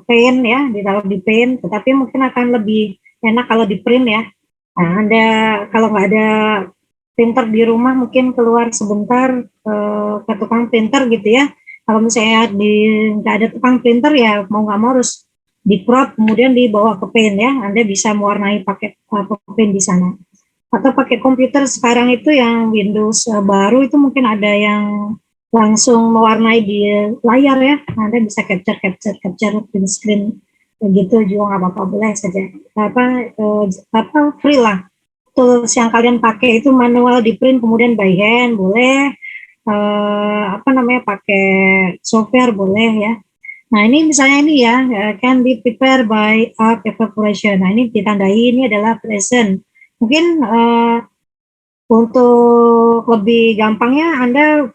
pen ya, ditaruh di pen, tetapi mungkin akan lebih enak kalau di print ya. Nah, Anda kalau nggak ada printer di rumah mungkin keluar sebentar ke tukang printer gitu ya. Kalau misalnya nggak ada tukang printer ya mau nggak mau harus di crop kemudian dibawa ke pen ya. Anda bisa mewarnai pakai pen di sana. Atau pakai komputer sekarang itu yang Windows baru itu mungkin ada yang langsung mewarnai di layar ya. Anda bisa capture print screen begitu juga nggak apa-apa, boleh saja. Free lah. Tools yang kalian pakai itu manual di print kemudian by hand boleh, pakai software boleh ya. Nah ini misalnya ini ya, can be prepared by arc evaporation. Nah ini ditandai ini adalah present. Mungkin untuk lebih gampangnya Anda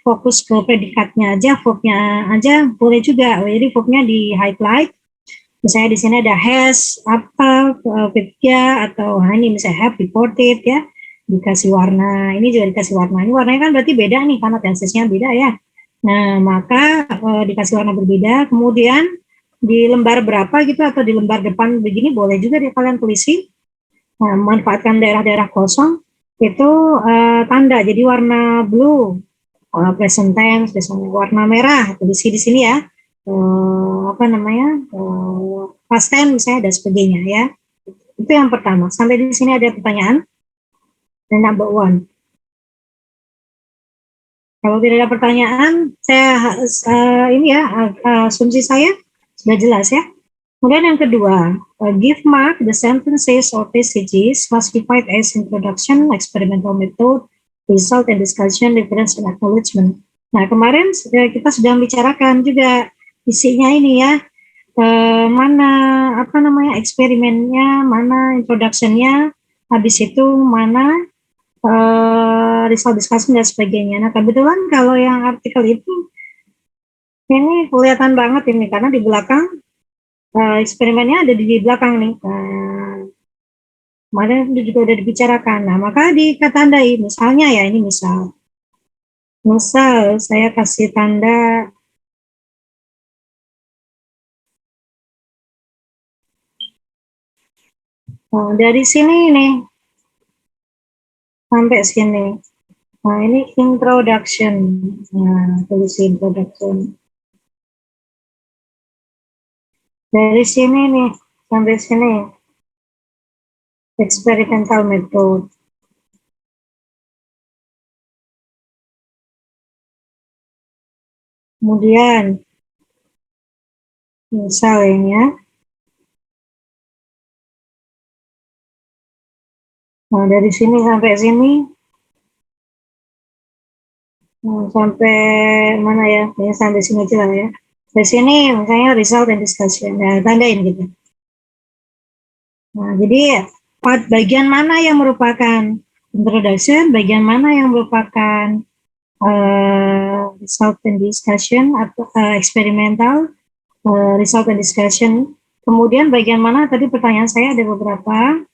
fokus ke predikatnya aja, verbnya aja boleh juga. Jadi verbnya di highlight. Misalnya di sini ada has verbnya atau ini misalnya have reported ya, dikasih warna. Ini juga dikasih warna. Ini warnanya kan berarti beda nih karena tensesnya beda ya. Nah, maka dikasih warna berbeda. Kemudian di lembar berapa gitu atau di lembar depan begini boleh juga kalian tulisi. Nah, manfaatkan daerah-daerah kosong itu tanda. Jadi warna blue, present tense, misalnya warna merah, tulisi di sini ya. Past tense misalnya dan sebagainya ya. Itu yang pertama. Sampai di sini ada pertanyaan? Dan number one. Kalau tidak ada pertanyaan, saya asumsi saya sudah jelas ya. Kemudian yang kedua, give mark the sentences or passages classified as introduction, experimental method, result and discussion, reference and acknowledgement. Nah kemarin kita sudah membicarakan juga isinya ini ya, mana eksperimennya, mana introduction-nya, habis itu mana result discussion dan sebagainya. Nah kebetulan kalau yang artikel itu ini kelihatan banget ini karena di belakang eksperimennya ada di belakang nih. Kemarin itu juga udah dibicarakan. Nah maka dikatandai misalnya ya ini misal saya kasih tanda dari sini nih sampai sini. Nah, ini introduction. Nah, tulis introduction. Dari sini nih, sampai sini. Experimental method. Kemudian, misalnya, nah dari sini sampai sini, sampai mana ya? Ya sampai sini aja lah ya. Dari sini misalnya result and discussion. Nah, tandain gitu. Nah, jadi bagian mana yang merupakan introduction, bagian mana yang merupakan result and discussion atau experimental, result and discussion. Kemudian bagian mana tadi pertanyaan saya ada beberapa.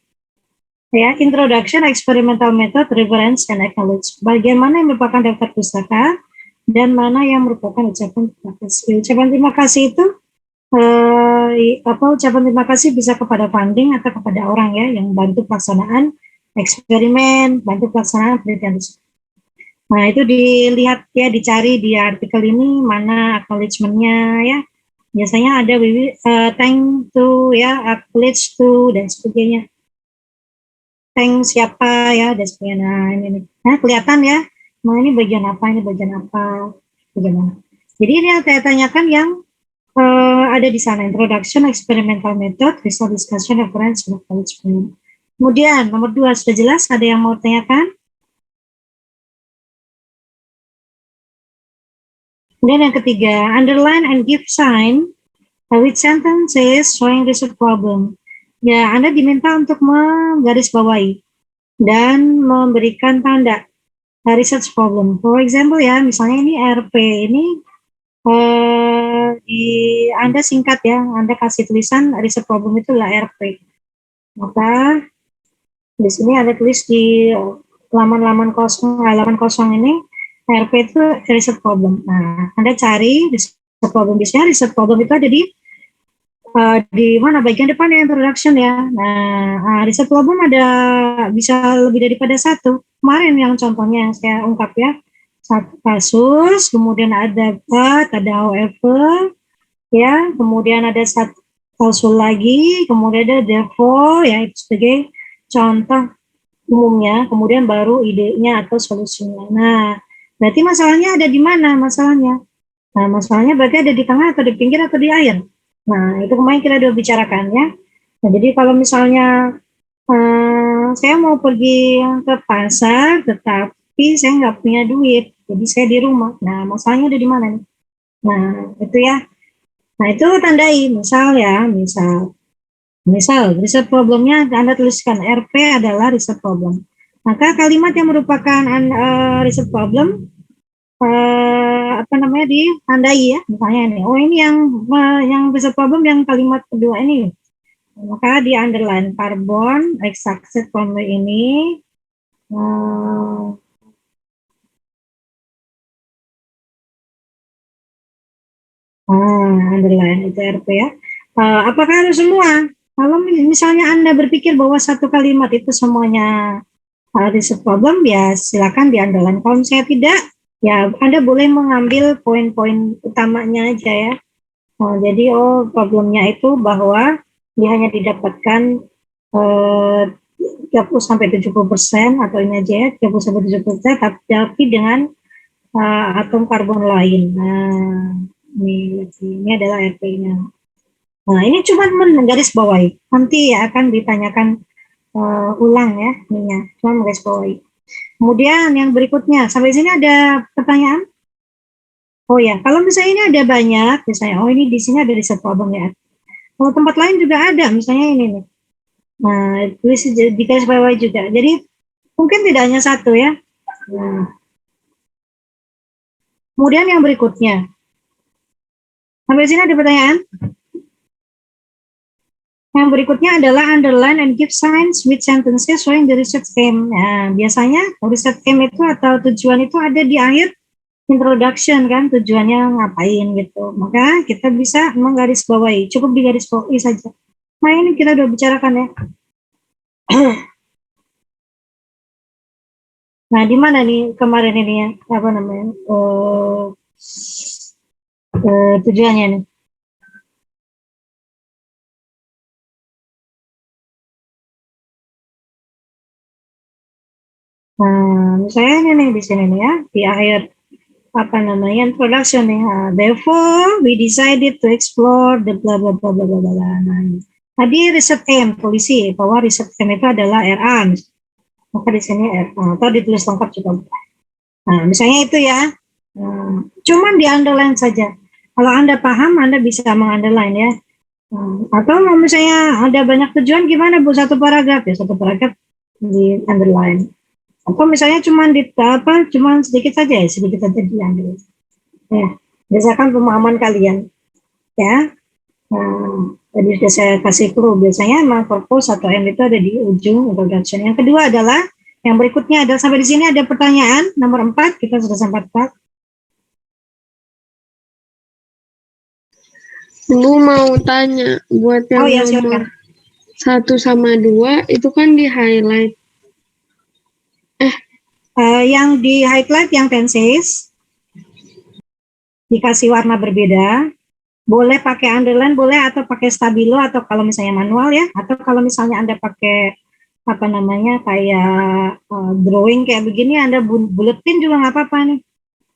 Ya, introduction, experimental method, reference, and acknowledge. Bagian mana yang merupakan daftar pustaka dan mana yang merupakan ucapan terima kasih. Ucapan terima kasih itu ucapan terima kasih bisa kepada funding atau kepada orang ya yang bantu pelaksanaan eksperimen, bantu pelaksanaan penelitian. Nah itu dilihat ya, dicari di artikel ini mana acknowledgement-nya ya. Biasanya ada thank to ya, acknowledge to dan sebagainya. Thank siapa ya dan sebagainya. Nah ini, nah kelihatan ya. Nah ini bagian apa, ini bagian apa, bagaimana. Jadi ini yang saya tanyakan yang ada di sana, introduction, experimental method, result discussion, reference, and acknowledgement. Kemudian nomor 2 sudah jelas, ada yang mau tanyakan? Kemudian yang ketiga, underline and give sign with sentences showing research problem. Ya, Anda diminta untuk menggarisbawahi dan memberikan tanda research problem. For example ya, misalnya ini RP ini Anda singkat ya, Anda kasih tulisan research problem itu adalah RP. Maka di sini ada tulis di halaman kosong ini RP itu research problem. Nah, Anda cari di problem. Biasanya riset problem itu ada di mana bagian depan ya, introduction ya. Nah, riset problem ada bisa lebih daripada satu. Kemarin yang contohnya yang saya ungkap ya, satu kasus, kemudian ada but, ada however, ya, kemudian ada satu klausul lagi, kemudian ada therefore, ya, itu sebagai contoh umumnya, kemudian baru idenya atau solusinya. Nah, berarti masalahnya ada di mana masalahnya? Nah, masalahnya berarti ada di tengah atau di pinggir atau di akhir. Nah, itu kemarin kita udah bicarakan ya. Nah, jadi kalau misalnya saya mau pergi ke pasar, tetapi saya nggak punya duit, jadi saya di rumah. Nah, masalahnya ada di mana nih? Nah, itu ya. Nah, itu tandai, misal ya, misal riset problemnya Anda tuliskan RP adalah riset problem. Maka kalimat yang merupakan riset problem apa namanya ditandai ya, misalnya ini, oh ini yang riset problem yang kalimat kedua ini, maka di underline carbon extracted from ini. Underline itu RP ya. Apakah harus semua? Kalau misalnya Anda berpikir bahwa satu kalimat itu semuanya riset problem, ya silakan di underline. Kalau misalnya tidak, ya Anda boleh mengambil poin-poin utamanya aja ya. Jadi problemnya itu bahwa dia hanya didapatkan 30-70% atau ini aja ya, 30-70%, tapi dengan atom karbon lain. Nah, ini adalah RP-nya. Nah, ini cuma menggaris bawahi. Nanti ya akan ditanyakan ulang ya, ininya. Cuma menggaris bawahi. Kemudian yang berikutnya, sampai sini ada pertanyaan? Oh ya, kalau misalnya ini ada banyak, misalnya, oh ini di sini ada riset problem ya. Kalau tempat lain juga ada, misalnya ini nih. Nah, tulis di garis bawahi juga. Jadi mungkin tidak hanya satu ya. Nah, kemudian yang berikutnya. Sampai sini ada pertanyaan? Yang berikutnya adalah underline and give signs with sentences showing the research aim. Nah, biasanya research aim itu atau tujuan itu ada di akhir introduction kan, tujuannya ngapain gitu. Maka kita bisa menggarisbawahi, cukup digarisbawahi saja. Nah, ini kita udah bicarakan ya. Nah, di mana nih kemarin ini ya, apa namanya, tujuannya nih? Nah, misalnya ini nih di sini nih ya, di akhir apa namanya introduction nih. Therefore, we decided to explore the blah blah blah blah blah blah. Nah, tadi riset aim, polisi bahwa riset aim itu adalah RA. Maka di sini RA atau ditulis lengkap juga. Nah, misalnya itu ya. Cuman di underline saja. Kalau Anda paham, Anda bisa mengunderline ya. Atau misalnya ada banyak tujuan, gimana Bu? Satu paragraf ya, satu paragraf di underline. Atau misalnya cuma cuma sedikit saja ya, sedikit saja diambil. Ya, berdasarkan pemahaman kalian. Ya, tadi sudah saya kasih clue. Biasanya memang purpose atau end itu ada di ujung introduction. Yang kedua adalah, yang berikutnya adalah sampai di sini ada pertanyaan nomor 4, kita sudah sampai 4. Bu mau tanya, buat yang ya, nomor 1 sama 2 itu kan di highlight. Yang di highlight yang tenses dikasih warna berbeda, boleh pakai underline, boleh atau pakai stabilo, atau kalau misalnya manual ya, atau kalau misalnya Anda pakai apa namanya kayak drawing kayak begini, Anda buletin juga nggak apa-apa nih.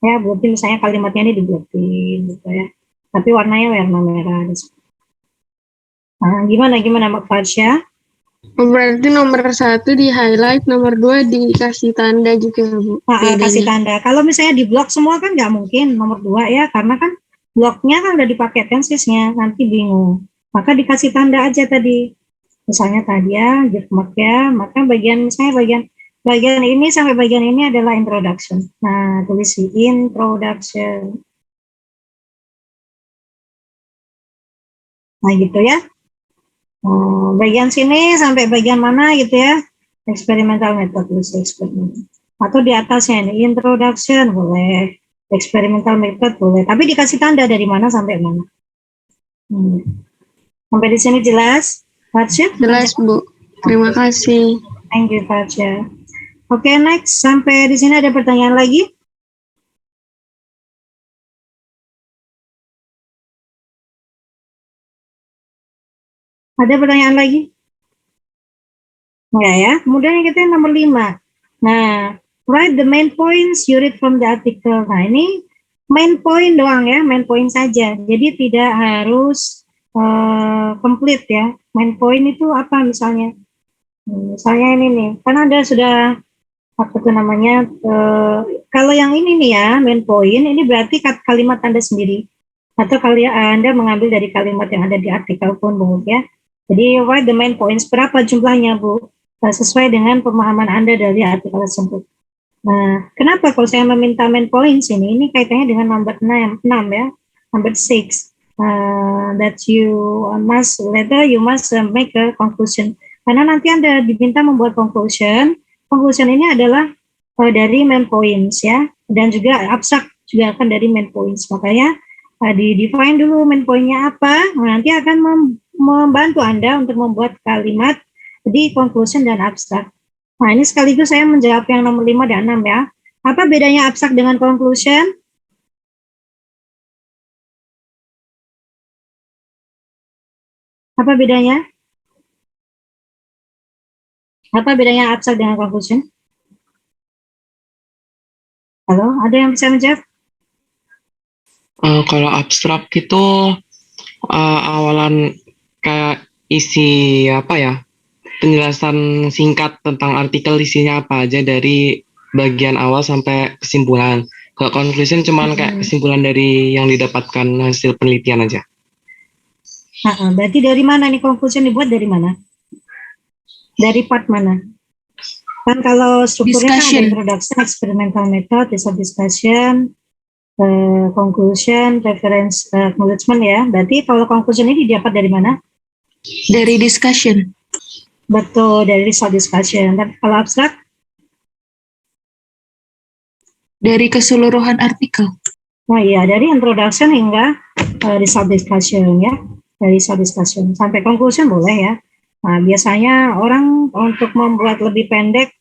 Ya, buletin misalnya kalimatnya ini dibuletin gitu ya. Tapi warnanya warna merah. Nah, gimana Mbak Farsha? Berarti nomor 1 di highlight, nomor 2 dikasih tanda juga, Bu. Kasih tanda. Kalau misalnya di blok semua kan nggak mungkin nomor 2 ya, karena kan bloknya kan udah dipakai tensesnya, nanti bingung. Maka dikasih tanda aja tadi. Misalnya tadi ya, give mark ya, maka bagian misalnya bagian ini sampai bagian ini adalah introduction. Nah, tulis di introduction. Nah, gitu ya. Bagian sini sampai bagian mana gitu ya, experimental method, tulis eksperimen. Atau di atasnya ini introduction boleh, Experimental method boleh, tapi dikasih tanda dari mana sampai mana. Sampai di sini jelas, Fatsya? Jelas, Bu. Terima kasih. Thank you, Fatsya. Oke, next. Sampai di sini ada pertanyaan lagi? Ada pertanyaan lagi? Enggak ya? Kemudian yang kita nomor 5. Nah, write the main points you read from the article. Nah, ini main point doang ya, main point saja. Jadi tidak harus complete ya. Main point itu apa misalnya? Misalnya ini nih, kan Anda sudah apa itu namanya? Kalau yang ini nih ya, main point ini berarti kalimat Anda sendiri. Atau Anda mengambil dari kalimat yang ada di artikel pun, Bu ya. Jadi write the main points, berapa jumlahnya, Bu? Sesuai dengan pemahaman Anda dari artikel tersebut. Nah, kenapa kalau saya meminta main points ini kaitannya dengan number 6 ya, number 6. That you must make a conclusion. Karena nanti Anda diminta membuat conclusion. Conclusion ini adalah dari main points ya, dan juga abstrak juga akan dari main points. Makanya di-define dulu main pointnya apa, nanti akan membantu Anda untuk membuat kalimat di conclusion dan abstrak. Nah, ini sekaligus saya menjawab yang nomor 5 dan 6 ya. Apa bedanya abstrak dengan conclusion? Apa bedanya? Apa bedanya abstrak dengan conclusion? Halo, ada yang bisa menjawab? Kalau abstrak itu awalan kayak isi apa ya, penjelasan singkat tentang artikel isinya apa aja dari bagian awal sampai kesimpulan. Kalau conclusion cuman kayak kesimpulan dari yang didapatkan hasil penelitian aja. Berarti dari mana nih conclusion dibuat dari mana? Dari part mana? Kan kalau strukturnya kan ada introduction, experimental method, result discussion, conclusion, reference, acknowledgement ya. Berarti kalau conclusion ini didapat dari mana? Dari discussion. Betul, dari result discussion. Dan kalau abstrak? Dari keseluruhan artikel. Oh iya, dari introduction hingga result discussion ya. Dari result discussion sampai conclusion boleh ya. Nah, biasanya orang untuk membuat lebih pendek,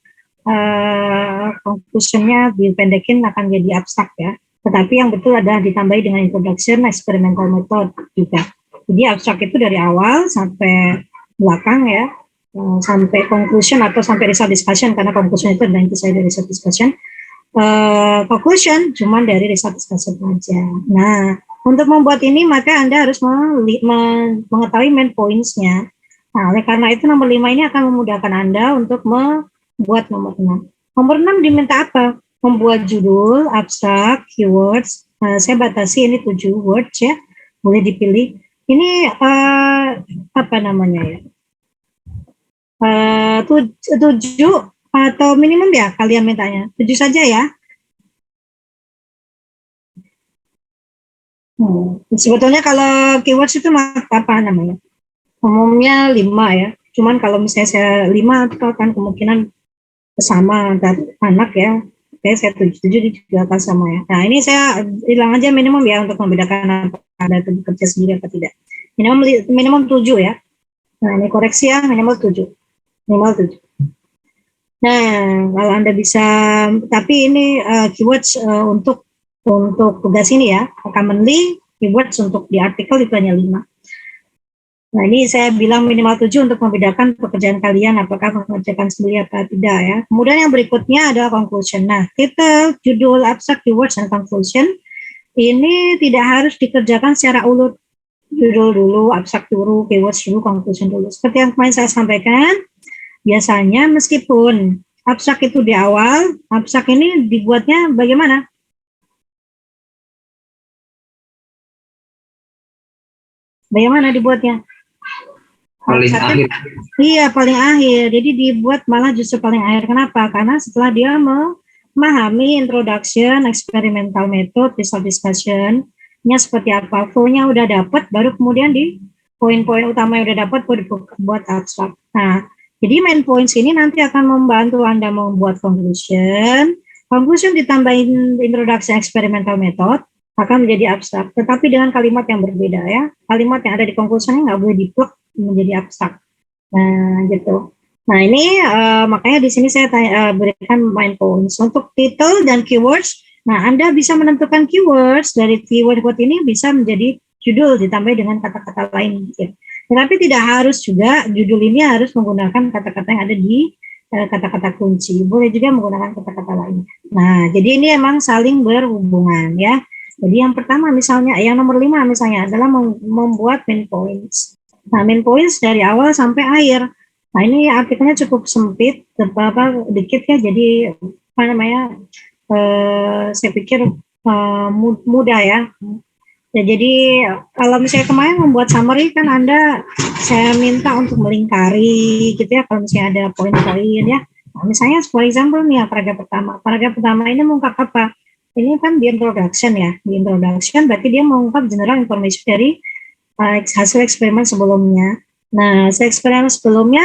conclusionnya dipendekin akan jadi abstrak ya. Tetapi yang betul adalah ditambahi dengan introduction, experimental method juga. Jadi abstrak itu dari awal sampai belakang ya, sampai conclusion atau sampai result discussion, karena conclusion itu adalah intisari dari result discussion. Conclusion cuman dari result discussion aja. Nah, untuk membuat ini maka Anda harus mengetahui main points-nya. Nah, oleh karena itu nomor 5 ini akan memudahkan Anda untuk membuat nomor 6. Nomor 6 diminta apa? Membuat judul, abstrak, keywords. Saya batasi ini 7 words ya. Boleh dipilih. Ini apa namanya ya? 7 atau minimum ya kalian mintanya? 7 saja ya. Sebetulnya kalau keywords itu apa namanya? Umumnya 5 ya. Cuman kalau misalnya saya 5 itu akan kemungkinan sama antar anak ya. Oke, saya 7 juga akan sama ya. Nah, ini saya hilang aja minimum ya untuk membedakan apakah Anda itu bekerja sendiri atau tidak. Minimum 7 ya. Nah, ini koreksi ya, minimal 7. Minimal 7. Nah, kalau Anda bisa, tapi ini keywords untuk tugas ini ya, commonly keywords untuk di artikel itu hanya 5. Nah, ini saya bilang minimal 7 untuk membedakan pekerjaan kalian apakah mengerjakan sendiri atau tidak ya. Kemudian yang berikutnya adalah conclusion. Nah, title, judul, abstract, keywords, dan conclusion ini tidak harus dikerjakan secara urut. Judul dulu, abstract dulu, keywords dulu, conclusion dulu. Seperti yang kemarin saya sampaikan, biasanya meskipun abstrak itu di awal, abstrak ini dibuatnya bagaimana? Bagaimana dibuatnya? Paling akhir. Iya, paling akhir. Jadi dibuat malah justru paling akhir. Kenapa? Karena setelah dia memahami introduction, experimental method, result discussion-nya seperti apa, flow-nya udah dapat, baru kemudian di poin-poin utama yang udah dapat buat abstrak. Nah, jadi main points ini nanti akan membantu Anda membuat conclusion, Conclusion ditambahin introduction experimental method akan menjadi abstrak, tetapi dengan kalimat yang berbeda ya. Kalimat yang ada di conclusionnya nggak boleh diplug menjadi abstrak. Nah, gitu. Nah, ini makanya di sini saya berikan main points untuk title dan keywords. Nah, Anda bisa menentukan keywords dari keyword ini bisa menjadi judul ditambah dengan kata-kata lain. Gitu. Tetapi tidak harus juga judul ini harus menggunakan kata-kata yang ada di kata-kata kunci. Boleh juga menggunakan kata-kata lain. Nah, jadi ini emang saling berhubungan ya. Jadi yang pertama misalnya, yang nomor 5 misalnya adalah membuat main points. Nah, main points dari awal sampai akhir. Nah, ini artikelnya cukup sempit, dikit ya, jadi apa namanya, saya pikir mudah ya. Ya, jadi kalau misalnya kemarin membuat summary kan saya minta untuk melingkari gitu ya, kalau misalnya ada poin-poin ya. Nah, misalnya for example nih ya, paragraf pertama ini mengungkap apa? Ini kan di introduction ya, di introduction berarti dia mengungkap general information dari hasil eksperimen sebelumnya. Nah, hasil eksperimen sebelumnya,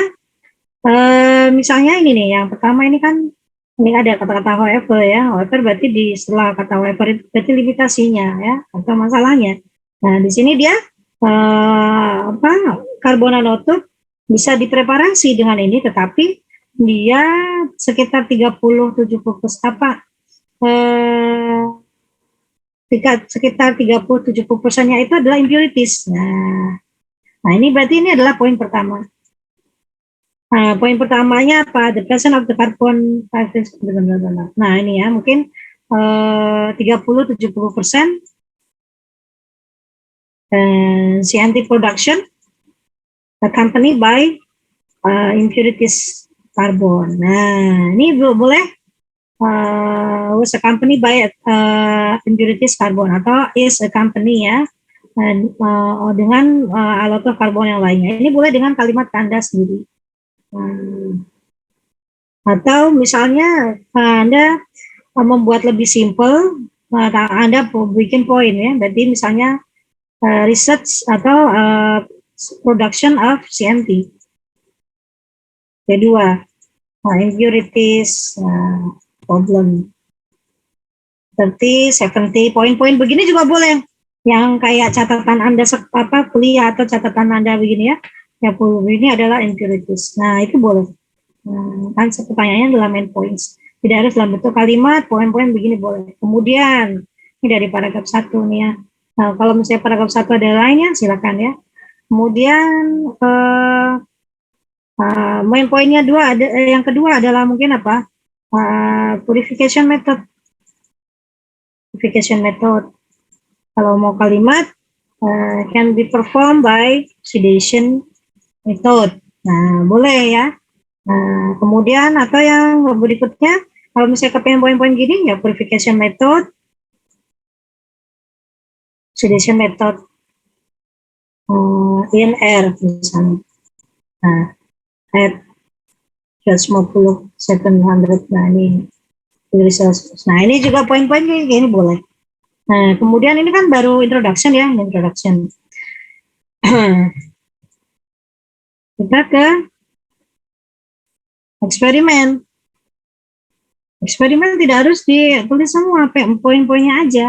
misalnya ini nih, yang pertama ini kan, ini ada kata-kata however ya, however berarti di setelah kata however itu berarti limitasinya ya, atau masalahnya. Nah, di sini dia, karbon nanotube bisa dipreparasi dengan ini, tetapi dia sekitar 30-70% sekitar 30-70%-nya itu adalah impurities. Nah, ini berarti ini adalah poin pertama. Nah, poin pertamanya apa? The presence of the carbon. Nah, ini ya mungkin 30-70% CNT production accompanied by impurities carbon. Nah, ini boleh was accompanied by impurities carbon atau is a company ya, dengan alloy karbon yang lainnya. Ini boleh dengan kalimat tanda sendiri. Atau misalnya Anda membuat lebih simple, Anda bikin poin ya, berarti misalnya research atau production of CNT. Kedua, impurities problem 30, 70, poin-poin begini juga boleh. Yang kayak catatan Anda kuliah atau catatan Anda begini ya. Ya, ini adalah impurities. Nah, itu boleh. Kan pertanyaannya adalah main points. Tidak harus dalam bentuk kalimat, poin-poin begini boleh. Kemudian, ini dari paragraf 1 nih ya. Nah, kalau misalnya paragraf 1 ada lainnya, silakan ya. Kemudian, main poinnya yang kedua adalah mungkin apa? Purification method. Purification method. Kalau mau kalimat, can be performed by oxidation method. Nah, boleh ya. Nah, kemudian atau yang berikutnya, kalau misalnya kepengen poin-poin gini, ya purification method, oxidation method, in air misalnya. Nah, at 150, 700, nah ini degree Celsius. Nah, ini juga poin-poin kayak gini boleh. Nah, kemudian ini kan baru introduction ya, introduction. Kita ke eksperimen. Eksperimen tidak harus ditulis semua, poin-poinnya aja.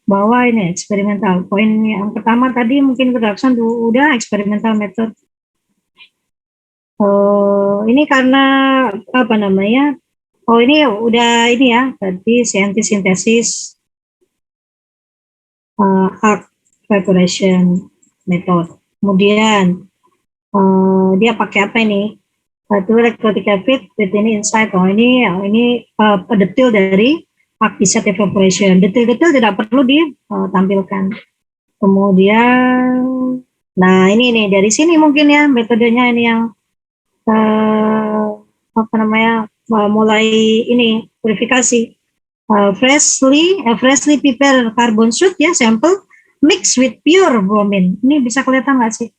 Bahwa ini eksperimental. Poin yang pertama tadi mungkin introduction udah eksperimental method. Ini karena apa namanya? Oh, ini udah ini ya, berarti CNT sintesis, arc preparation method. Kemudian dia pakai apa ini? Itu electrolytic acid with ini inside. Oh, ini detail dari arc set evaporation. Detail-detail tidak perlu ditampilkan. Kemudian, nah ini nih dari sini mungkin ya metodenya ini yang apa namanya? Mulai ini purifikasi. Freshly prepared carbon soot ya, sampel mix with pure bromine. Ini bisa kelihatan nggak sih?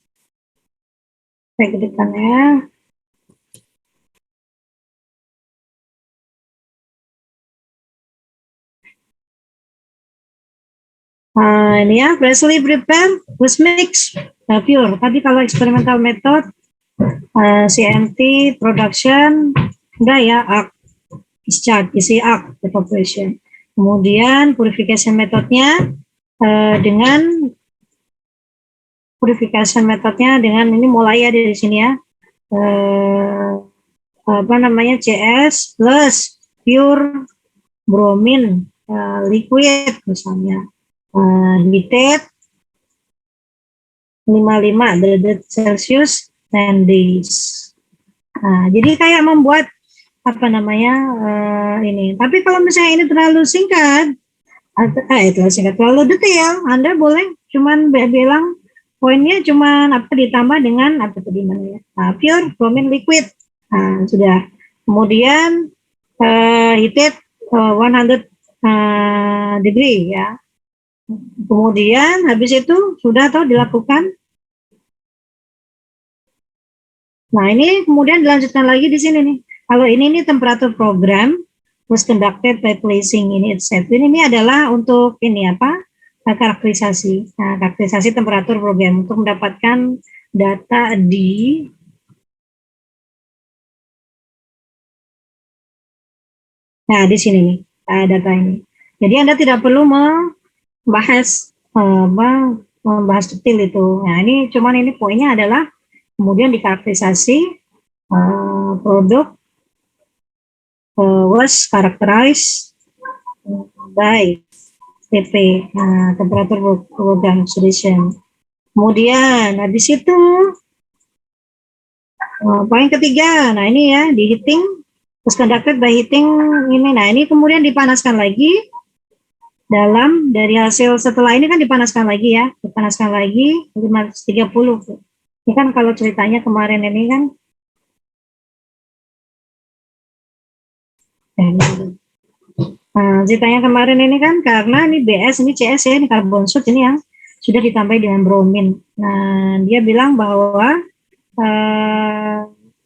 Saya gedekan ya. Ini ya, freshly prepared was mixed pure. Tadi kalau experimental method CNT production udah ya, discharge, isi arc evaporation. Kemudian purification metodnya dengan ini mulai ya dari sini ya, CS plus pure bromine liquid misalnya, heated 55 derajat Celcius 10 days. Nah, jadi kayak membuat ini. Tapi kalau misalnya ini terlalu singkat, terlalu detail, Anda boleh cuman bilang poinnya cuman ditambah dengan pure bromine liquid. Nah, sudah. Kemudian heated 100 degree ya. Kemudian habis itu sudah dilakukan. Nah, ini kemudian dilanjutkan lagi di sini nih. Kalau ini temperatur program was conducted by placing in itself. Ini adalah untuk karakterisasi. Nah, karakterisasi temperatur program untuk mendapatkan data di sini nih, data ini. Jadi Anda tidak perlu membahas detail itu. Nah, ini poinnya adalah kemudian dikarakterisasi produk was characterized by TP, temperature program oxidation. Kemudian habis itu poin ketiga, nah ini ya di heating, was conducted by heating ini. Nah, ini kemudian dipanaskan lagi dari hasil setelah ini kan dipanaskan lagi 530. Ini kan kalau ceritanya kemarin ini kan ceritanya kemarin ini kan karena ini BS, ini CS ya, ini karbon soot ini yang sudah ditambah dengan bromin. Nah, dia bilang bahwa 530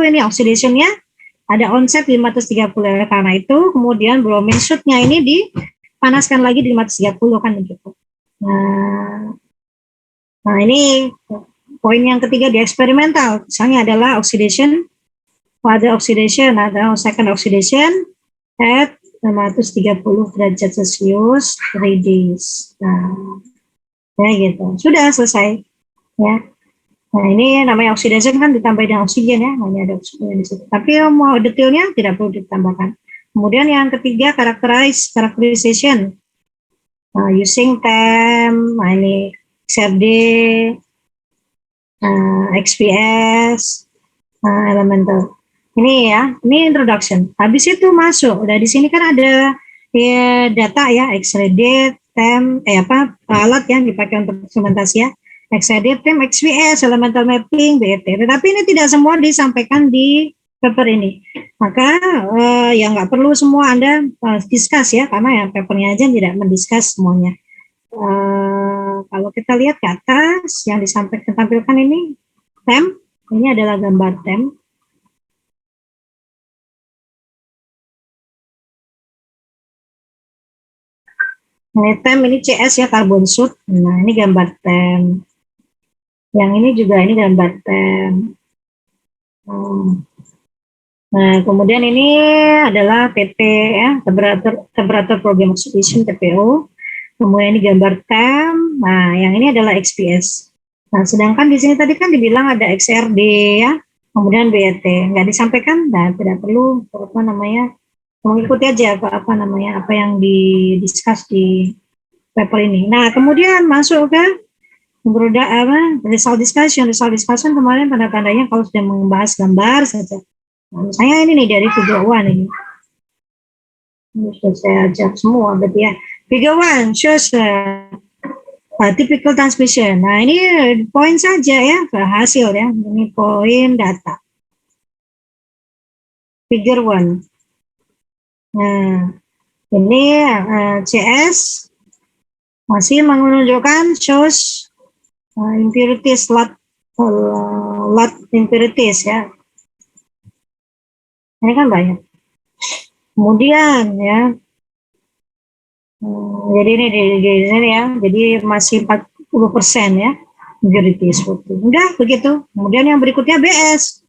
ini oxidationnya ada onset 530. Karena itu kemudian bromin sootnya ini dipanaskan lagi di 530 kan begitu. Nah, ini poin yang ketiga di eksperimental, misalnya adalah oxidation, pada second oxidation at 530 derajat Celcius 3 days. Nah, ya gitu. Sudah selesai. Ya. Nah, ini namanya oxidation kan ditambah dengan oksigen ya, hanya ada oksigen di situ. Tapi mau detailnya tidak perlu ditambahkan. Kemudian yang ketiga characterization. Using TEM, ini XRD, XPS, elemental. Ini ya, ini introduction. Habis itu masuk. Udah di sini kan ada data ya, XRD, TEM, alat yang dipakai untuk instrumentasi ya. XRD, TEM, XPS, elemental mapping, BET. Tetapi ini tidak semua disampaikan di paper ini. Maka ya nggak perlu semua Anda discuss ya, karena ya papernya aja tidak mendiskus semuanya. Kalau kita lihat ke atas yang tampilkan ini TEM, ini adalah gambar TEM. Ini TEM, ini CS ya, karbon soot. Nah, ini gambar TEM. Yang ini juga ini gambar TEM. Nah, kemudian ini adalah TP ya, temperature program oxidation TPO. Kemudian ini gambar TEM. Nah, yang ini adalah XPS. Nah, sedangkan di sini tadi kan dibilang ada XRD ya, kemudian BET. Nggak disampaikan, nah tidak perlu mengikuti aja apa yang didiskus di paper ini. Nah, kemudian masuk ke result discussion kemarin tanda-tandanya kalau sudah membahas gambar saja. Nah, misalnya ini nih dari figure 1 ini. Ini sudah saya ajak semua berarti ya. Figure 1 shows typical transmission. Nah, ini poin saja ya, hasil ya. Ini poin data. Figure 1. Nah, ini CS masih menunjukkan shows impurities, lot impurities ya. Ini kan banyak. Kemudian ya, jadi ini di sini ya, jadi masih 40% ya impurities. Udah begitu. Kemudian yang berikutnya BS.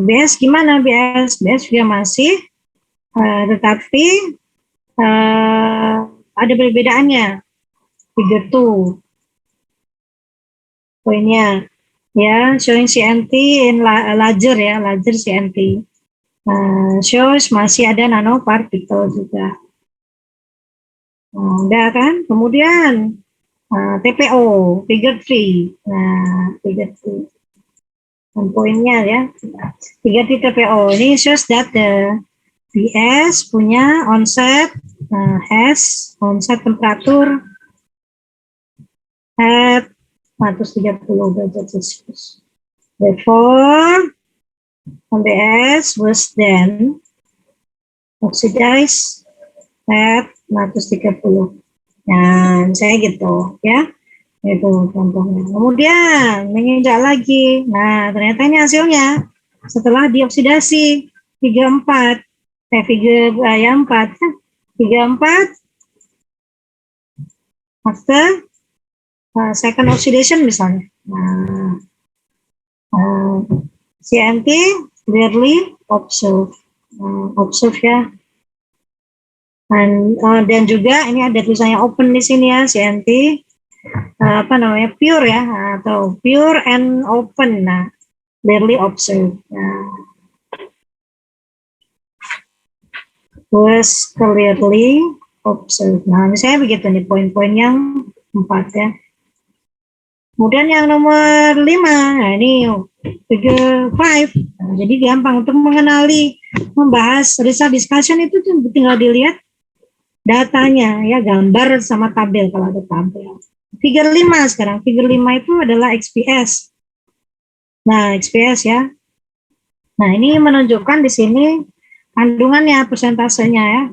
BS gimana BS? BS juga masih, tetapi ada perbedaannya. Figure 2 poinnya ya, showing CNT in larger ya, larger CNT. Shows masih ada nanopartikel juga. Udah kan? Kemudian TPO, figure 3. Nah, figure 3. Dan poinnya ya, figure 3 TPO. Ini shows that the BS punya onset, has onset temperatur at 130 derajat Celcius. Therefore, BS was then oxidized at 130. Nah, saya gitu ya. Itu contohnya. Kemudian menginjak lagi. Nah, ternyata ini hasilnya setelah dioksidasi 34. Figure 4. 34 after second oxidation misalnya. Nah, CNT clearly observe. Observe ya. Dan juga ini ada tulisannya open di sini ya, CNT pure ya, atau pure and open. Nah, clearly observe. Nah, was clearly observe. Nah, misalnya begitu nih poin-poin yang 4 ya. Kemudian yang nomor 5, nah ini figure 5. Nah, jadi gampang untuk mengenali, membahas result discussion itu tinggal dilihat datanya ya, gambar sama tabel kalau ada tabel. Figure 5 sekarang. Figure 5 itu adalah XPS. Nah, XPS ya. Nah, ini menunjukkan di sini kandungannya, persentasenya ya.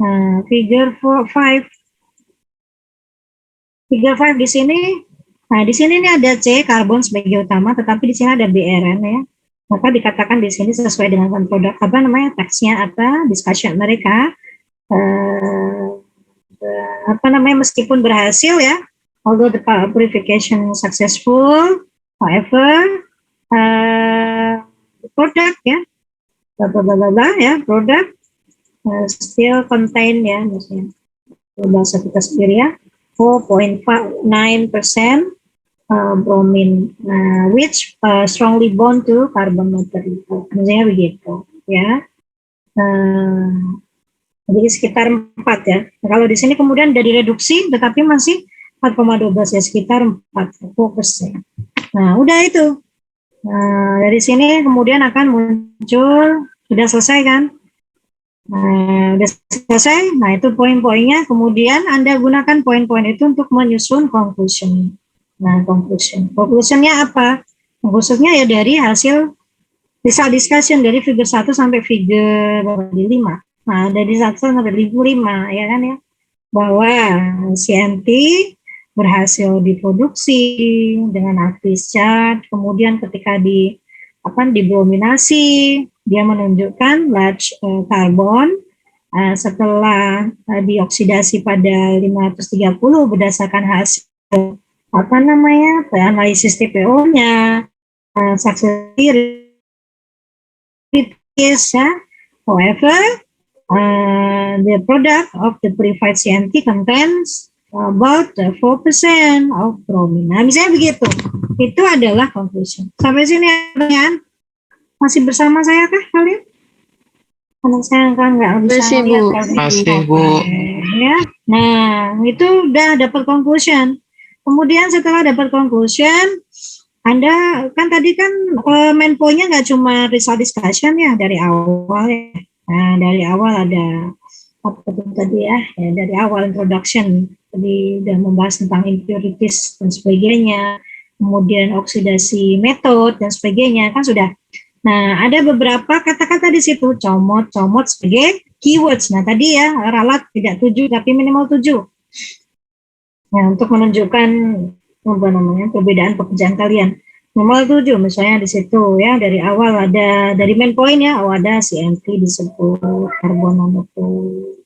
Nah, figure 5. Figure 5 di sini. Nah, di sini ini ada C, karbon sebagai utama, tetapi di sini ada BRN ya. Maka dikatakan di sini sesuai dengan produk teksnya apa discussion mereka. Meskipun berhasil ya, although the purification successful, however, the product ya, product still contain ya, maksudnya bahasa kita sendiri ya, 4.9% bromine, which strongly bond to carbon material, misalnya begitu ya. Jadi sekitar 4 ya. Nah, kalau di sini kemudian sudah direduksi, tetapi masih 4,12 ya, sekitar 40%. Nah, udah itu. Nah, dari sini kemudian akan muncul, sudah selesai kan? Nah, sudah selesai. Nah, itu poin-poinnya. Kemudian Anda gunakan poin-poin itu untuk menyusun conclusion. Nah, conclusionnya apa? Conclusionnya ya dari hasil result discussion dari figure 1 sampai figure 5. Nah, dari 1 sampai 5 ya kan ya, bahwa CNT berhasil diproduksi dengan active charge, kemudian ketika dibrominasi, dia menunjukkan large karbon, setelah dioksidasi pada 530 berdasarkan hasil analisis TPO-nya, successfully ya. However, the product of the purified CNT contains about 4% of bromine. Nah, misalnya begitu. Itu adalah conclusion. Sampai sini pertanyaan? Masih bersama saya kah kalian? Karena saya kan nggak bisa lihat. Masih, Bu. Ya. Nah, itu udah dapat conclusion. Kemudian setelah dapat conclusion, Anda kan tadi kan main poinnya nggak cuma result discussion ya dari awal ya. Nah, dari awal ada apa tadi ya, dari awal introduction tadi udah membahas tentang impurities dan sebagainya, kemudian oksidasi metode dan sebagainya kan sudah. Nah, ada beberapa kata-kata di situ, comot sebagai keywords. Nah, tadi ya ralat tidak 7 tapi minimal 7. Nah, untuk menunjukkan perbedaan pekerjaan kalian. Nomor 7 misalnya di situ ya, dari awal ada dari main point ya, ada CNT disebut karbon nanotube.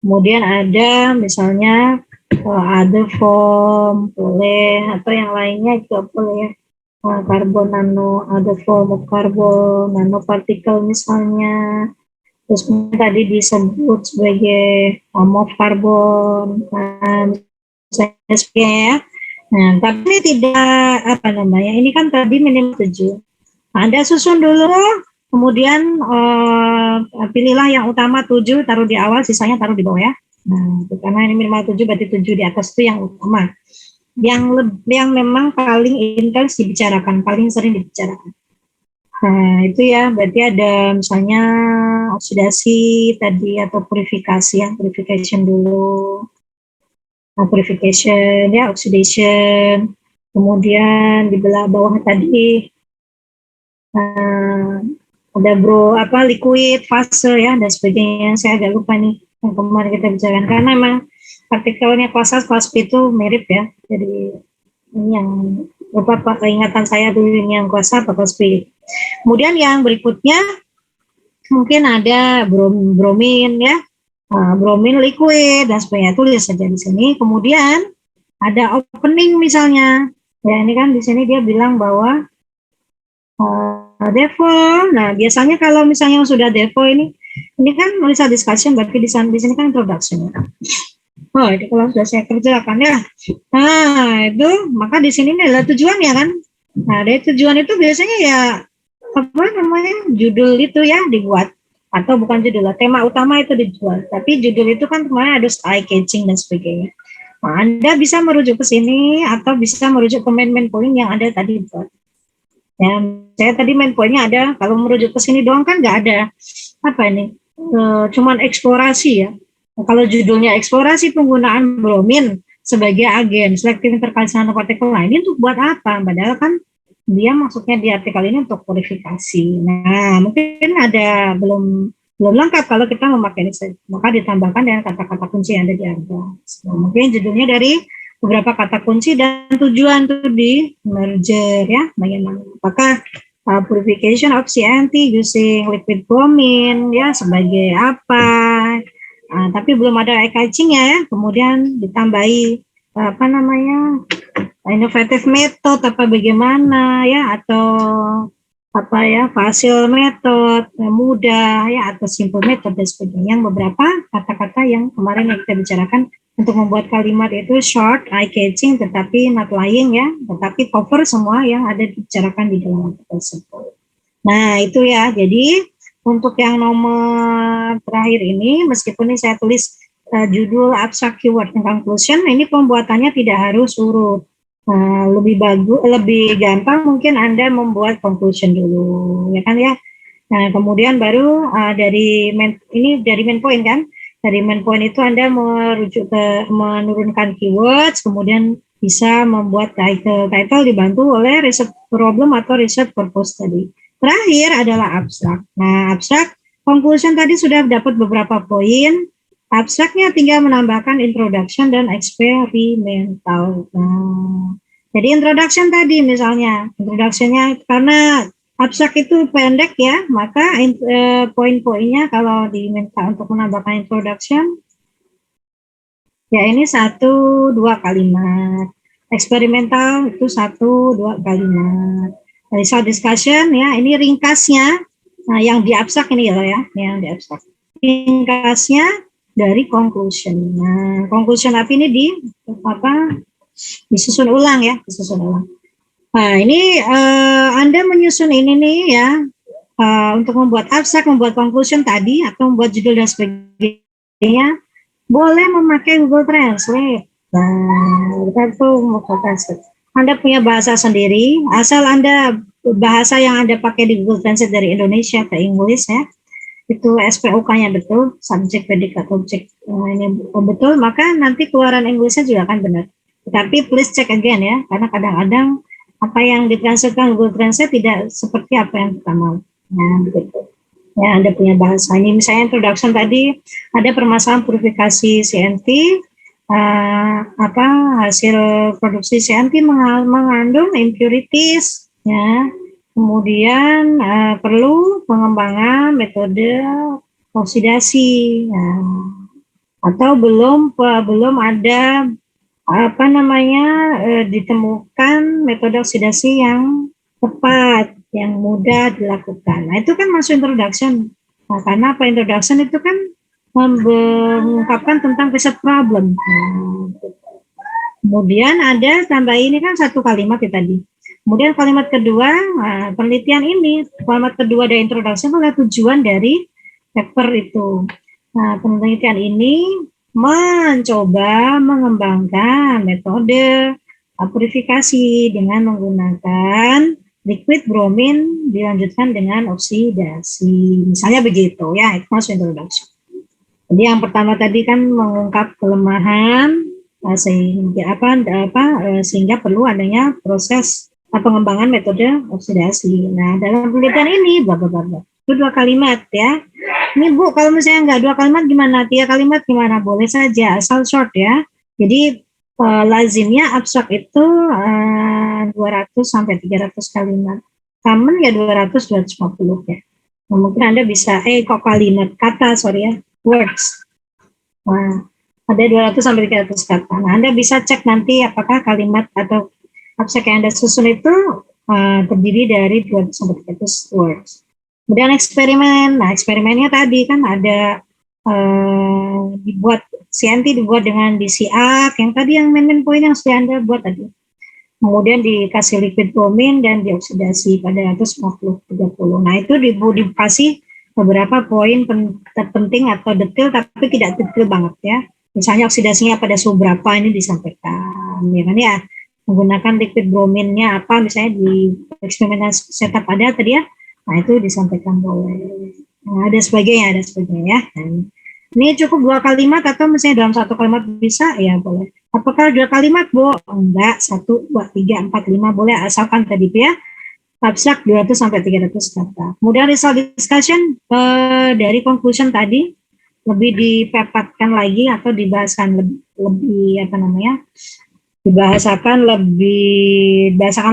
Kemudian ada misalnya other form boleh, atau yang lainnya juga boleh ya. karbon nano, ada form of carbon, nanopartikel misalnya. Terus tadi disebut sebagai form of carbon, misalnya ya. Nah, tapi ini tidak ini kan tadi minimal 7. Anda susun dulu, kemudian pilihlah yang utama 7, taruh di awal, sisanya taruh di bawah ya. Nah, karena ini minimal 7, berarti 7 di atas itu yang utama. Yang memang paling intens dibicarakan, paling sering dibicarakan. Nah, itu ya, berarti ada misalnya oksidasi tadi atau purifikasi ya, purification dulu. Nah, purification ya, oxidation. Kemudian di belah bawah tadi ada liquid, fase ya, dan sebagainya. Saya agak lupa nih yang kemarin kita bicarakan, karena memang partikelnya kelas A, kelas B itu mirip ya. Jadi ini yang ingatan saya dulu, ini yang kelas A, kelas B. Kemudian yang berikutnya mungkin ada bromin ya, bromin liquid dan sebagainya, tulis saja di sini. Kemudian ada opening misalnya, ya ini kan di sini dia bilang bahwa devo. Nah, biasanya kalau misalnya sudah devo ini kan nulis discussion, berarti di sini kan introduction. Oh, itu kalau sudah saya kerjakan ya. Nah, itu maka di sini adalah tujuan ya kan. Nah, dari tujuan itu biasanya ya judul itu ya dibuat, atau bukan judul, tema utama itu dijual. Tapi judul itu kan kemarin ada eye catching dan sebagainya. Nah, Anda bisa merujuk ke sini atau bisa merujuk ke main point yang ada tadi buat. Ya, saya tadi main poinnya ada, kalau merujuk ke sini doang kan nggak ada cuman eksplorasi ya. Nah, kalau judulnya eksplorasi penggunaan bromin sebagai agen selektif interkalisi nanopartikel, ini untuk buat apa? Padahal kan dia maksudnya di artikel ini untuk purifikasi. Nah, mungkin ada belum lengkap kalau kita memakai ini, maka ditambahkan dengan kata-kata kunci yang ada di atas. Nah, mungkin judulnya dari beberapa kata kunci dan tujuan itu di merger ya, bagaimana apakah purification of CNT using liquid bromine ya sebagai apa, tapi belum ada eye catching-nya ya. Kemudian ditambahi innovative method apa bagaimana ya, atau fasil method mudah ya, atau simple method dan sebagainya. Yang beberapa kata-kata yang kemarin yang kita bicarakan untuk membuat kalimat itu short, eye catching, tetapi not lying ya, tetapi cover semua yang ada dibicarakan di dalam artikel tersebut. Nah, itu ya. Jadi untuk yang nomor terakhir ini, meskipun ini saya tulis judul abstract keyword and conclusion, ini pembuatannya tidak harus urut. Lebih gampang mungkin Anda membuat conclusion dulu, ya kan ya. Nah, kemudian baru dari main point kan. Dari main point itu Anda merujuk ke menurunkan keywords, kemudian bisa membuat title dibantu oleh research problem atau research purpose tadi. Terakhir adalah abstrak. Nah, abstrak conclusion tadi sudah dapat beberapa poin. Abstraknya tinggal menambahkan introduction dan eksperimental. Nah, jadi introduction tadi misalnya, introductionnya karena abstrak itu pendek ya, maka poin-poinnya kalau diminta untuk menambahkan introduction, ya ini 1-2 kalimat. Eksperimental itu 1-2 kalimat. Result discussion ya, ini ringkasnya. Nah, yang di abstrak ini ya, yang di abstrak. Ringkasnya dari conclusion. Nah, conclusion apa ini disusun ulang ya, disusun ulang. Nah, ini Anda menyusun ini nih ya, untuk membuat abstrak, membuat conclusion tadi, atau membuat judul dan sebagainya, boleh memakai Google Translate. Nah, kita tuh Google Translate. Anda punya bahasa sendiri, asal Anda bahasa yang Anda pakai di Google Translate dari Indonesia ke Inggris ya, itu SPOK-nya betul, subjek, predikat, objek, ini betul, maka nanti keluaran Inggrisnya juga akan benar. Tapi please check again ya, karena kadang-kadang apa yang ditranslatekan Google Translate tidak seperti apa yang kita mau. Nah, begitu. Ya, Anda punya bahasa. Ini misalnya introduction tadi, ada permasalahan purifikasi CNT, hasil produksi CNT mengandung impurities, ya. Kemudian perlu pengembangan metode oksidasi, atau belum ada ditemukan metode oksidasi yang tepat, yang mudah dilakukan. Nah, itu kan masuk introduction. Nah, karena apa introduction itu kan mengungkapkan tentang riset problem. Nah, kemudian ada tambah ini kan satu kalimat ya tadi. Kemudian kalimat kedua, penelitian ini, kalimat kedua dari introduction adalah tujuan dari paper itu. Nah, penelitian ini mencoba mengembangkan metode purifikasi dengan menggunakan liquid bromin dilanjutkan dengan oksidasi. Misalnya begitu ya, itu masuk introduction. Jadi yang pertama tadi kan mengungkap kelemahan sehingga perlu adanya proses pengembangan metode oksidasi. Nah, dalam penelitian ini bla bla bla. Itu 2 kalimat ya. Ini Bu, kalau misalnya enggak 2 kalimat gimana? 3 kalimat gimana? Boleh saja, asal short ya. Jadi lazimnya abstrak itu 200 sampai 300 kalimat. Common ya 200 250 ya. Nah, mungkin Anda bisa words. Nah, ada 200 sampai 300 kata. Nah, Anda bisa cek nanti apakah kalimat atau abstrak yang Anda susun itu terdiri dari 200 sampai 300 words. Kemudian eksperimen. Nah, eksperimennya tadi kan ada CNT dibuat dengan DCA, yang tadi yang main poin yang sudah Anda buat tadi. Kemudian dikasih liquid bromin dan dioksidasi pada 150-30. Nah, itu dikasih beberapa poin terpenting atau detail, tapi tidak detail banget ya. Misalnya oksidasinya pada suhu berapa ini disampaikan, ya kan ya. Menggunakan liquid brominnya apa, misalnya di eksperimen setup ada tadi ya. Nah, itu disampaikan boleh. Nah, ada sebagainya ya. Nah, ini cukup 2 kalimat atau misalnya dalam 1 kalimat bisa, ya boleh. Apakah 2 kalimat, Bu? Enggak, 1, 2, 3, 4, 5 boleh, asalkan tadi ya. Abstrak 200 sampai 300 kata. Kemudian result discussion dari conclusion tadi lebih dipepatkan lagi atau dibahaskan lebih dibahasakan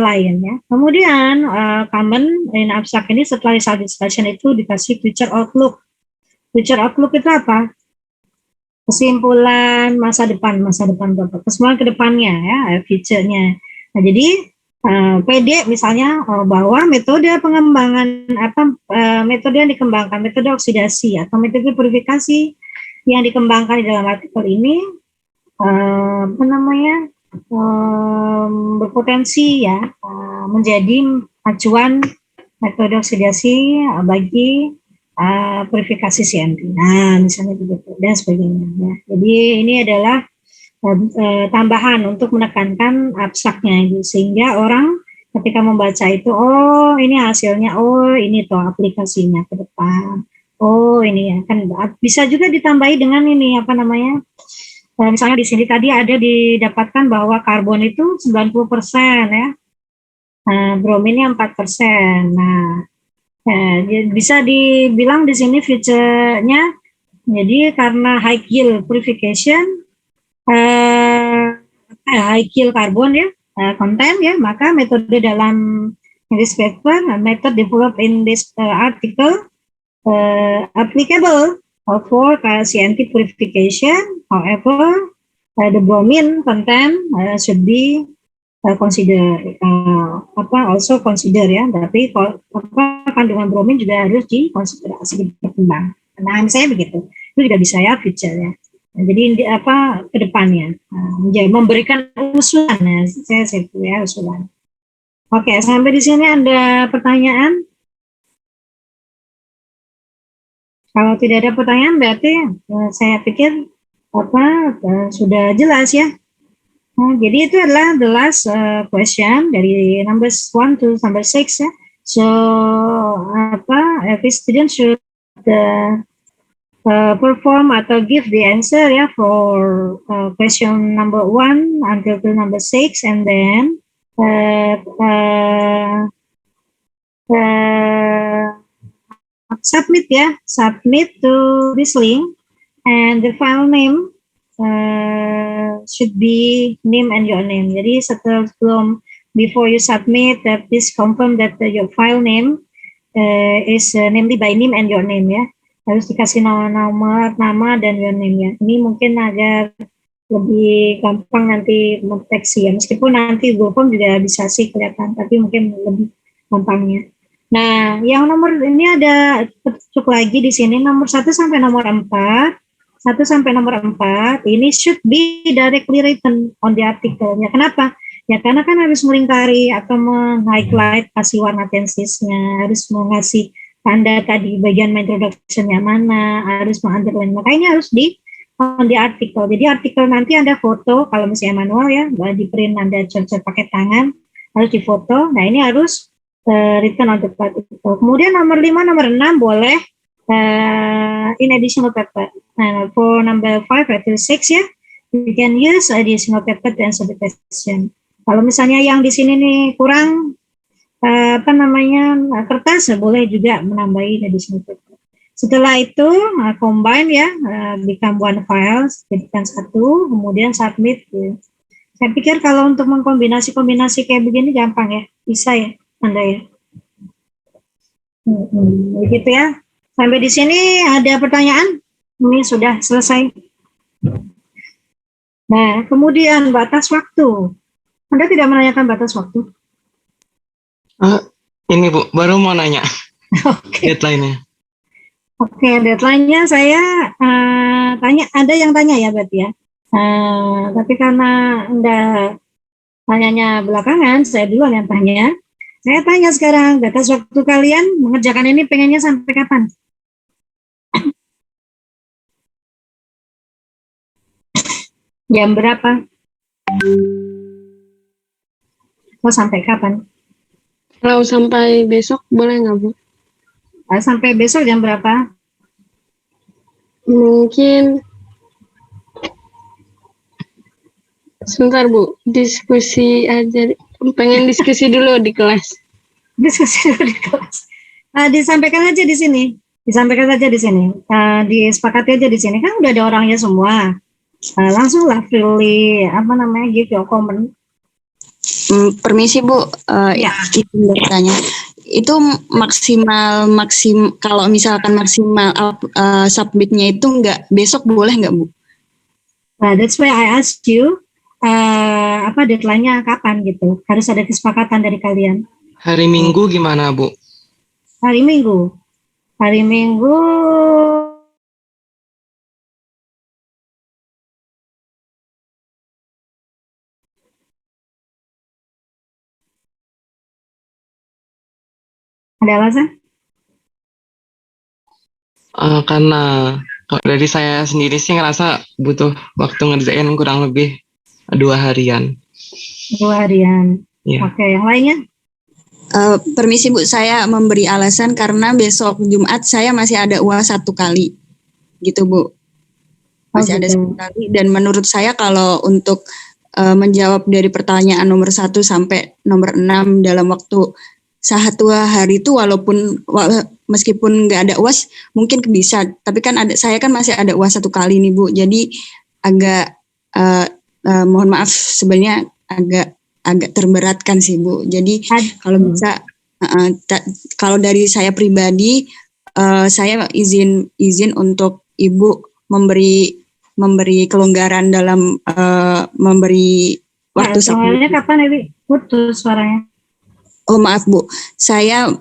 lain ya. Kemudian common in abstract ini setelah result discussion itu dikasih future outlook. Future outlook itu apa? Kesimpulan masa depan Bapak. Kesimpulan ke depannya ya, future-nya. Nah, jadi PD misalnya bahwa metode pengembangan metode yang dikembangkan, metode oksidasi atau metode purifikasi yang dikembangkan di dalam artikel ini berpotensi ya menjadi acuan metode oksidasi bagi purifikasi CNT. Nah, misalnya begitu dan sebagainya. Ya. Jadi ini adalah tambahan untuk menekankan abstraknya itu, sehingga orang ketika membaca itu, oh ini hasilnya, oh ini toh aplikasinya ke depan, oh ini ya kan bisa juga ditambahi dengan ini misalnya di sini tadi ada didapatkan bahwa karbon itu 90% ya, brominnya 4%. Nah, bisa dibilang di sini feature-nya, jadi karena high yield purification, high yield carbon ya, content ya, maka metode dalam this paper, method developed in this article applicable for CNT purification. However, the bromine content should be also consider ya, tapi kandungan bromin juga harus dikonsiderasi berkembang. Nah, misalnya begitu, itu juga bisa ya feature-nya. Nah, jadi ke depannya memberikan usulan ya, saya usulan. Oke, sampai di sini ada pertanyaan? Kalau tidak ada pertanyaan berarti saya pikir sudah jelas ya. Nah, jadi itu adalah the last question dari number 1 to number 6 ya. So every student should perform atau give the answer ya for question number 1 until to number 6, and then submit to this link, and the file name should be name and your name. Jadi before you submit, please confirm that your file name is namely by name and your name ya. Harus dikasih nama dan your name ya. Ini mungkin agar lebih gampang nanti mendeteksi ya. Meskipun nanti Google Form juga bisa sih kelihatan, tapi mungkin lebih gampangnya. Nah, yang nomor ini ada petunjuk lagi di sini nomor 1 sampai nomor 4. 1 sampai nomor 4 ini should be directly written on the article. Ya, kenapa? Ya karena kan harus melingkari atau meng-highlight, kasih warna tensisnya, harus mengasih tanda tadi bagian introduction-nya mana, harus meng-underline. Makanya harus di on the article. Jadi artikel nanti ada foto, kalau misalnya manual ya, di print ada cor-cor pakai tangan, harus difoto. Nah ini harus written on the article. Kemudian nomor 5, nomor 6 boleh in additional paper. Nah, for number 5 until 6 ya, you can use additional paper to answer the question. Kalau misalnya yang di sini nih kurang kertas, boleh juga menambahin additional paper. Setelah itu combine ya, become one file, jadikan satu, kemudian submit. Ya. Saya pikir kalau untuk mengkombinasi kayak begini gampang ya, bisa ya, Anda ya. Begitu ya. Sampai di sini ada pertanyaan? Ini sudah selesai. Nah, kemudian batas waktu. Anda tidak menanyakan batas waktu? Ini Bu, baru mau nanya. Oke. Deadline-nya. Oke, deadline-nya saya tanya, ada yang tanya ya berarti ya. Tapi karena Anda tanyanya belakangan, saya duluan yang tanya. Saya tanya sekarang, batas waktu kalian mengerjakan ini pengennya sampai kapan? Jam berapa? Mau sampai kapan? Kalau sampai besok boleh nggak, Bu? Sampai besok jam berapa? Mungkin sebentar, Bu. Diskusi aja. Pengen diskusi dulu di kelas. Diskusi dulu di kelas. Disampaikan aja di sini. Disampaikan aja di sini. Disepakati aja di sini. Kan udah ada orangnya semua. Langsung lah freely give your comment. Permisi Bu, Ya. izin bertanya. Itu maksimal kalau misalkan maksimal submitnya itu nggak besok boleh nggak Bu? Nah, that's why I asked you deadline-nya kapan gitu. Harus ada kesepakatan dari kalian. Hari Minggu gimana Bu? Hari Minggu. Hari Minggu ada alasan? Karena dari saya sendiri sih ngerasa butuh waktu ngerjain kurang lebih 2 harian. 2 harian. Ya. Oke, yang lainnya? Permisi Bu, saya memberi alasan karena besok Jumat saya masih ada UAS 1 kali, gitu Bu. Masih ada 1 kali, dan menurut saya kalau untuk menjawab dari pertanyaan nomor 1 sampai nomor 6 dalam waktu 1 hari itu, walaupun meskipun nggak ada UAS mungkin bisa, tapi kan saya kan masih ada UAS 1 kali nih Bu, jadi agak mohon maaf sebenarnya agak terberatkan sih Bu. Jadi kalau bisa kalau dari saya pribadi saya izin untuk Ibu memberi kelonggaran dalam memberi waktu. Soalnya kapan Ibu? Putus suaranya. Oh maaf Bu, saya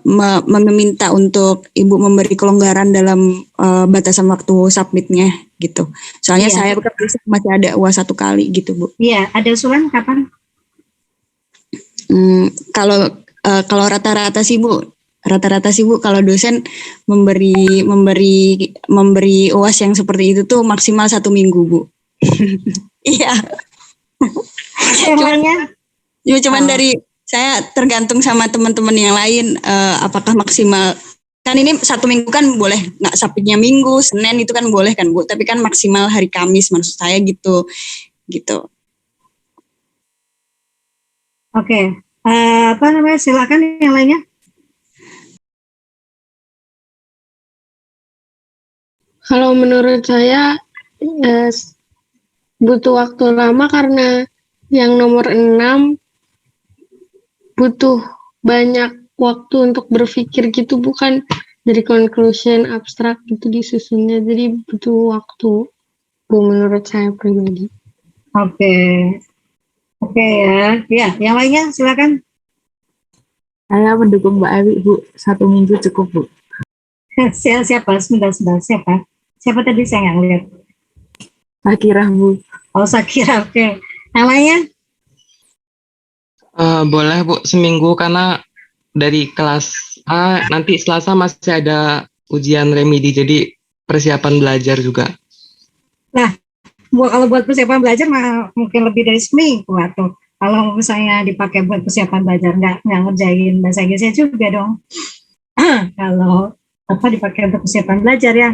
meminta untuk Ibu memberi kelonggaran dalam batasan waktu submitnya gitu. Soalnya saya masih ada UAS 1 kali gitu Bu. Iya, ada usulan kapan? Kalau rata-rata sih Bu kalau dosen memberi UAS yang seperti itu tuh maksimal 1 minggu Bu. Iya. Yang lainnya? Cuman dari saya tergantung sama teman-teman yang lain, apakah maksimal, kan ini 1 minggu kan boleh, nggak submitnya Minggu, Senin itu kan boleh kan Bu, tapi kan maksimal hari Kamis maksud saya gitu. Oke, silakan yang lainnya. Kalau menurut saya butuh waktu lama karena yang nomor 6 butuh banyak waktu untuk berpikir gitu, bukan dari conclusion abstrak gitu disusunnya, jadi butuh waktu Bu menurut saya pribadi. Oke ya, yang lainnya silakan. Saya mendukung Mbak Ewi, Bu. 1 minggu cukup, Bu. Siapa? Sebentar, siapa? Siapa tadi saya nggak lihat. Sakira, Bu. Oh, Sakira, oke. Namanya? Boleh Bu, seminggu karena dari kelas A nanti Selasa masih ada ujian remedi, jadi persiapan belajar juga. Kalau buat persiapan belajar mungkin lebih dari seminggu atau kalau misalnya dipakai buat persiapan belajar nggak ngerjain bahasa Inggrisnya juga dong. Kalau dipakai untuk persiapan belajar ya,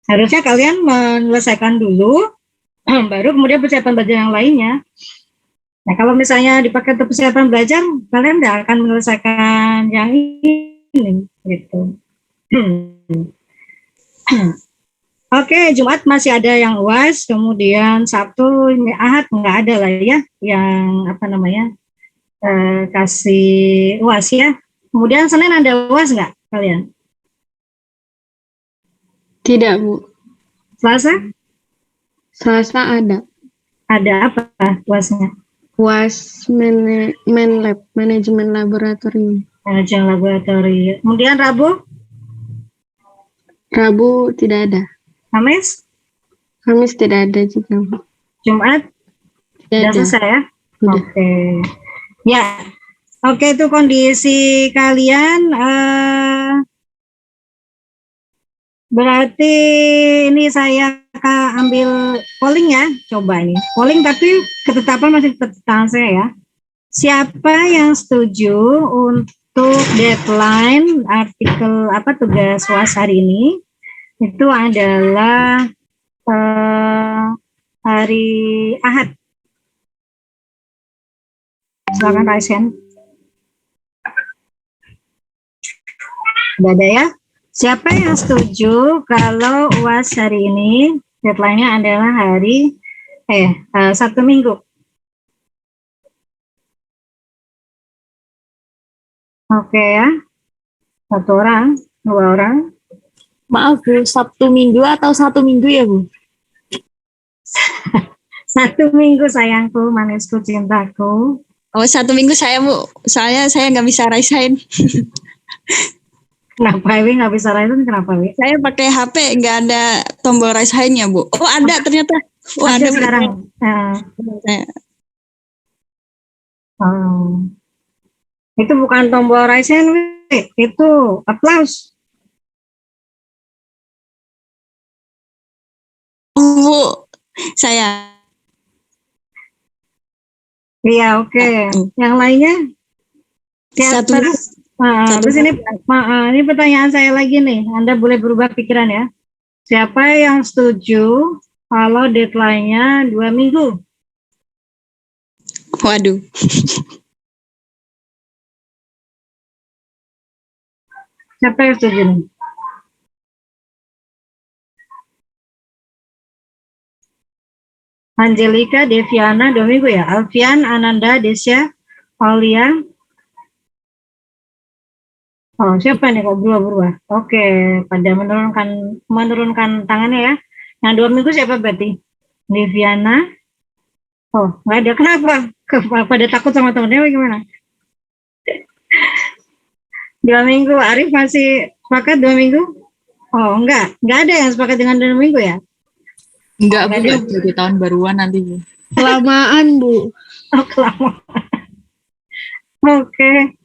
harusnya kalian menyelesaikan dulu baru kemudian persiapan belajar yang lainnya. Nah, kalau misalnya dipakai untuk persiapan belajar, kalian nggak akan menyelesaikan yang ini gitu. Oke, Jumat masih ada yang UAS, kemudian Sabtu, Ahad nggak ada lah ya, yang kasih UAS ya. Kemudian Senin ada UAS nggak kalian? Tidak, Bu. Selasa? Selasa ada. Ada apa UASnya? UAS Lab, manajemen laboratorium. Manajemen laboratorium. Kemudian Rabu? Rabu tidak ada. Kamis? Kamis tidak ada juga, Bu. Jumat? Tidak Sudah ada. selesai ya? Sudah. Oke. Ya. Oke, itu kondisi kalian. Berarti ini saya akan ambil polling ya. Coba ini. Polling tapi ketetapan masih tetap saya ya. Siapa yang setuju untuk deadline artikel tugas UAS hari ini? Itu adalah hari Ahad. Silakan raise hand. Udah ada ya? Siapa yang setuju kalau UAS hari ini deadline-nya adalah hari 1 minggu? Oke ya. 1 orang, 2 orang. Maaf, Bu. Sabtu Minggu atau 1 minggu ya, Bu? 1 minggu sayangku, manisku, cintaku. Oh, 1 minggu saya, Bu. Soalnya saya nggak bisa raise hand. Kenapa Ewi nggak bisa raise hand? Kenapa Ewi? Saya pakai HP nggak ada tombol raise hand-nya, Bu. Oh, ada ternyata. Oh, Ada Bu. sekarang. Saya- Itu bukan tombol raise hand, Wi. Itu applause. Bu, saya. Iya, oke. Yang lainnya? Ya, Satu, Bu. terus ini pertanyaan saya lagi nih. Anda boleh berubah pikiran ya. Siapa yang setuju kalau deadline-nya 2 minggu? Waduh. Siapa yang setuju nih? Angelika, Deviana, 2 minggu ya. Alfian, Ananda, Desya, Aulia. Oh, siapa nih kok berubah-berubah? Oke, pada menurunkan tangannya ya. Yang 2 minggu siapa berarti? Deviana. Oh, nggak ada. Kenapa? Pada takut sama temennya gimana? 2 minggu. Arif masih sepakat 2 minggu? Oh, enggak ada yang sepakat dengan 2 minggu ya? Enggak, Bu. Jadi tahun baruan nanti, Bu. Kelamaan, Bu. Oh, kelamaan. Oke.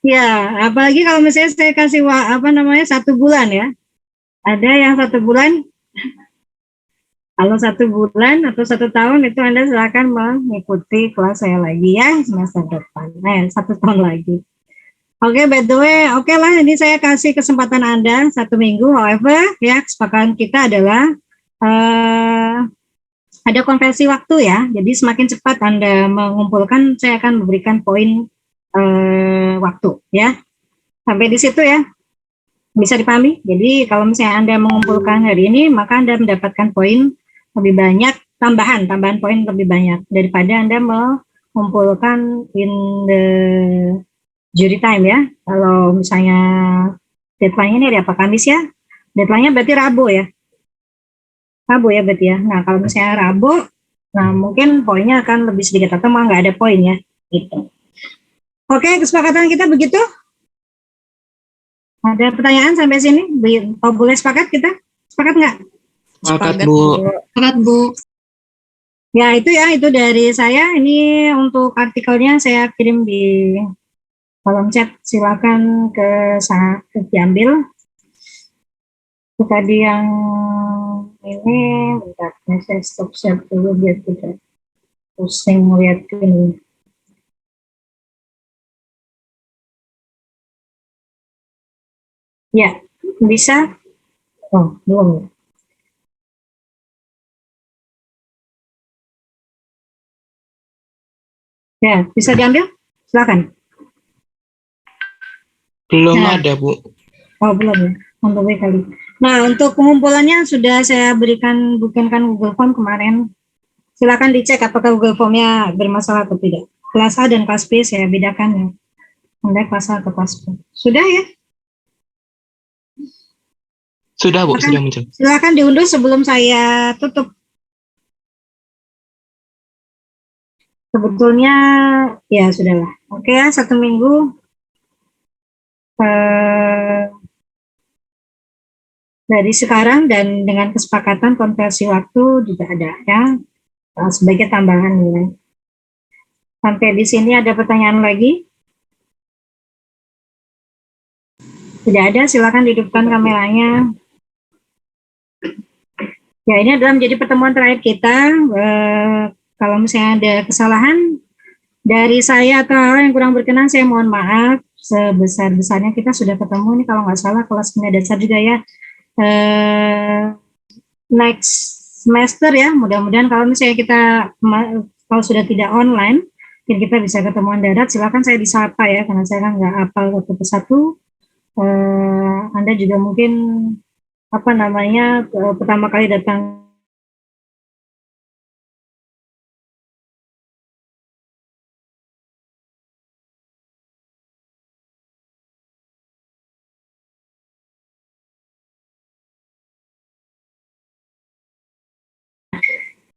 Ya, apalagi kalau misalnya saya kasih 1 bulan ya. Ada yang 1 bulan. Kalau 1 bulan atau 1 tahun itu Anda silakan mengikuti kelas saya lagi ya semester depan. 1 tahun lagi. Oke, by the way, oke lah, ini saya kasih kesempatan Anda 1 minggu. However, ya kesepakatan kita adalah ada konversi waktu ya. Jadi semakin cepat Anda mengumpulkan, saya akan memberikan poin waktu ya. Sampai di situ ya. Bisa dipahami? Jadi kalau misalnya Anda mengumpulkan hari ini, maka Anda mendapatkan poin lebih banyak, tambahan poin lebih banyak daripada Anda mengumpulkan in the jury time ya. Kalau misalnya deadline-nya ini hari apa? Kamis ya? Deadline-nya berarti Rabu ya? Rabu ya berarti ya. Nah kalau misalnya Rabu, nah mungkin poinnya akan lebih sedikit atau malah nggak ada poin ya. Gitu. Oke, kesepakatan kita begitu. Ada pertanyaan sampai sini? Oh, boleh sepakat kita? Sepakat nggak? Sepakat, Sepakat, Bu. Sepakat, Bu. Ya, itu dari saya. Ini untuk artikelnya saya kirim di kolom chat. Silakan diambil. Itu tadi yang ini, bentar, saya stop share dulu biar tidak pusing melihat ini. Ya, bisa? Oh, belum. Ya, bisa diambil? Silakan. Belum Nah. ada, Bu. Oh, belum ya. Untuk kali. Nah, untuk pengumpulannya sudah saya bukankan Google Form kemarin. Silakan dicek apakah Google Form-nya bermasalah atau tidak. Kelas A dan kelas B saya bedakan ya. Anda kelas A atau kelas B. Sudah ya? Sudah, Bu, sudah muncul. Silakan diunduh sebelum saya tutup. Sebetulnya ya sudahlah. Oke ya, 1 minggu. Dari sekarang dan dengan kesepakatan konversi waktu juga ada ya, sebagai tambahan nilai. Sampai di sini ada pertanyaan lagi? Tidak ada, silakan hidupkan kameranya. Ya, ini adalah menjadi pertemuan terakhir kita. Kalau misalnya ada kesalahan dari saya atau hal yang kurang berkenan, saya mohon maaf. Sebesar-besarnya kita sudah ketemu ini kalau nggak salah kelas kimia dasar juga ya. Next semester ya, mudah-mudahan kalau misalnya kita kalau sudah tidak online, mungkin kita bisa ketemuan darat. Silakan saya disapa ya, karena saya kan nggak hafal satu persatu. Anda juga mungkin pertama kali datang.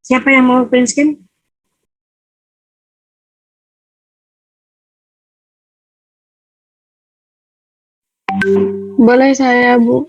Siapa yang mau print screen? Boleh saya, Bu?